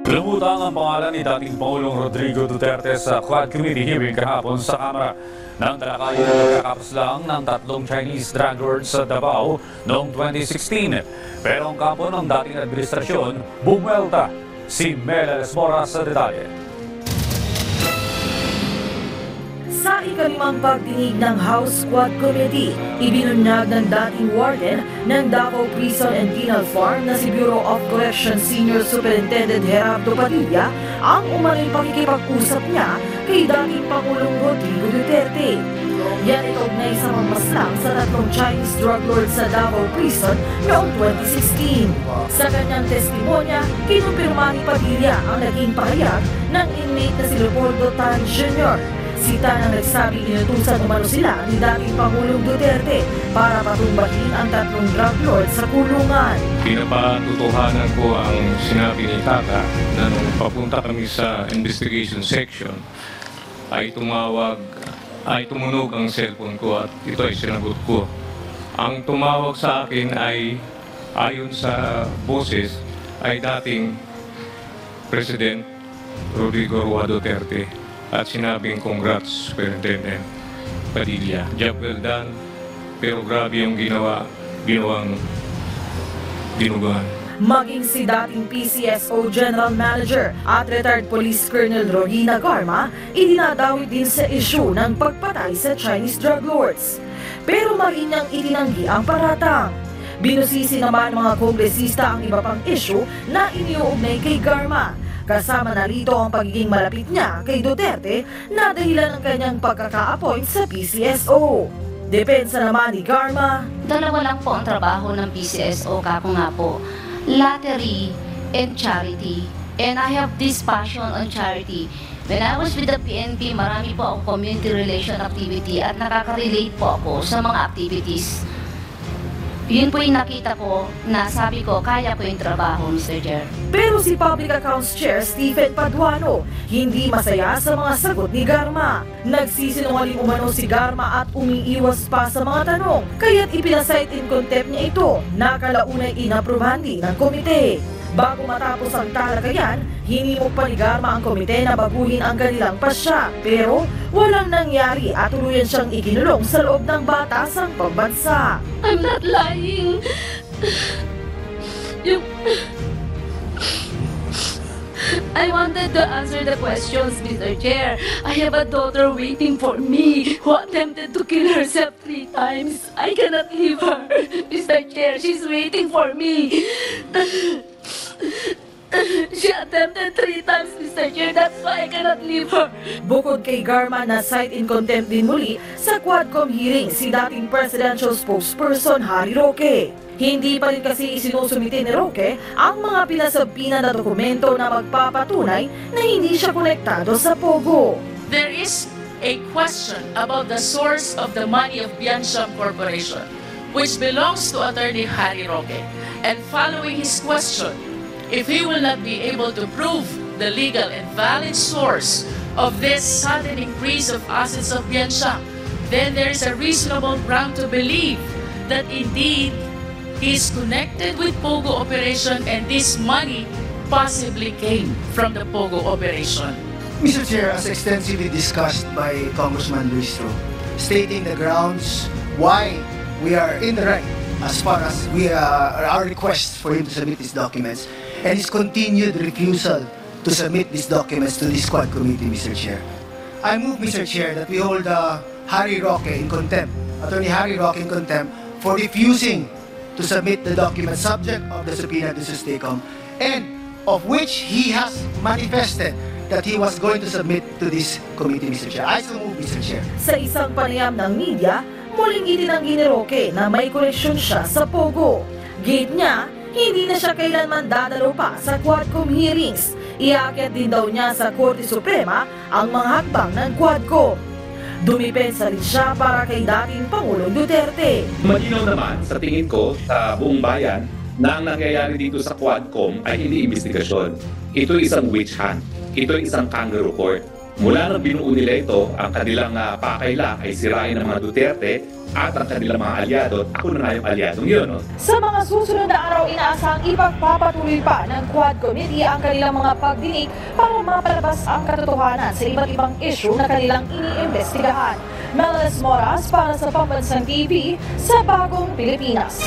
Lumutang ang pangalan ni dating Pangulong Rodrigo Duterte sa Quad Committee hearing kahapon sa Kamara. Nang talakayin na nagkakapos lang ng tatlong Chinese drug lords sa Davao noong 2016. Pero ang kampo ng dating administrasyon, bumwelta. Si Mel Esmora sa detalye. Sa ikalimang pagdinig ng House Quad Committee, ibinunyag ng dating warden ng Davao Prison and Penal Farm na si Bureau of Corrections Senior Superintendent Gerardo Padilla ang umano'y pakikipag-usap niya kay dating Pangulong Rodrigo Duterte. Yan itognay sa mamaslang sa tatlong Chinese drug lords sa Davao Prison noong 2016. Sa kanyang testimonya, kinumpirma ni Padilla ang naging pahayag ng inmate na si Leopoldo Tan Jr. Sita na nagsabing inutusan umano sila ni dating Pangulong Duterte para patumbahin ang tatlong drug lords sa kulungan. Pinapatutuhanan ko ang sinabi ni Tata na nung papunta kami sa investigation section ay tumunog ang cellphone ko at ito ay sinagot ko. Ang tumawag sa akin ay ayon sa boses ay dating President Rodrigo Duterte. At sinabing congrats, Superintendent Padilla. Job well done, pero grabe yung ginawang dinuguan. Maging si dating PCSO General Manager at retired Police Colonel Rodina Garma, idinadawit din sa issue ng pagpatay sa Chinese drug lords. Pero marinyang itinanggi ang paratang. Binusisi naman ng mga kongresista ang iba pang issue na iniuugnay kay Garma. Kasama na rito ang pagiging malapit niya kay Duterte na dahilan ng kanyang pagkaka-appoint sa PCSO. Depensa naman ni Garma. Dalawa lang po ang trabaho ng PCSO, kako nga po. Lottery and charity. And I have this passion on charity. When I was with the PNP, marami po ako community relation activity at nakaka-relate po ako sa mga activities. Yun po yung nakita ko na sabi ko, kaya ko yung trabaho, Mr. Chair. Pero si Public Accounts Chair Stephen Paduano, hindi masaya sa mga sagot ni Garma. Nagsisinungaling umano si Garma at umiiwas pa sa mga tanong, kaya't ipinasight in contempt niya ito na kalaunay inaprubahan din ng komite. Bago matapos ang talakayan, hinimok pa ni Garma ang komite na baguhin ang kanilang pasya. Pero walang nangyari at tuluyan siyang ikinulong sa loob ng batasang pambansa. I'm not lying. I wanted to answer the questions, Mr. Chair. I have a daughter waiting for me who attempted to kill herself 3 times. I cannot leave her, Mr. Chair. She's waiting for me. She attempted 3 times, Mr. Chair. That's why I cannot leave her. Bukod kay Garma na cite in contempt din muli sa Quadcom hearing si dating presidential spokesperson Harry Roque. Hindi pa rin kasi isinusumite ni Roque ang mga pinasabina na dokumento na magpapatunay na hindi siya konektado sa Pogo. There is a question about the source of the money of Biancham Corporation, which belongs to Attorney Harry Roque. And following his question, if he will not be able to prove the legal and valid source of this sudden increase of assets of Biancham, then there is a reasonable ground to believe that indeed he is connected with Pogo operation and this money possibly came from the Pogo operation. Mr. Chair, as extensively discussed by Congressman Luistro, stating the grounds why we are in the right as far as our request for him to submit these documents and his continued refusal to submit these documents to this Quad Committee, Mr. Chair. I move, Mr. Chair, that we hold Harry Roque in contempt, Attorney Harry Roque in contempt for refusing to submit the documents subject of the subpoena to Susstecom and of which he has manifested that he was going to submit to this committee, Mr. Chair. I so move, Mr. Chair. Sa isang panayam ng media, muling itinanggi ni Roque na may koneksyon siya sa Pogo. Gate niya, hindi na siya kailanman dadalo pa sa Quadcom hearings. Iakyat din daw niya sa Korte Suprema ang mga hakbang ng Quadcom. Dumipensa rin siya para kay dating Pangulong Duterte. Malinaw naman sa tingin ko sa buong bayan na ang nangyayari dito sa Quadcom ay hindi investigasyon. Ito ay isang witch hunt. Ito ay isang kangaroo court. Mula nang binuo nila ito, ang kanilang pakaila ay sirain ng mga Duterte at ang kanilang mga alyado, at ako na nga yung alyadong yun. No? Sa mga susunod na araw, inaasang ipagpapatuloy pa ng Quad Committee ang kanilang mga pagdinig para mapalabas ang katotohanan sa iba't ibang issue na kanilang iniimbestigahan. Melanie Moras para sa Pambansang TV sa Bagong Pilipinas.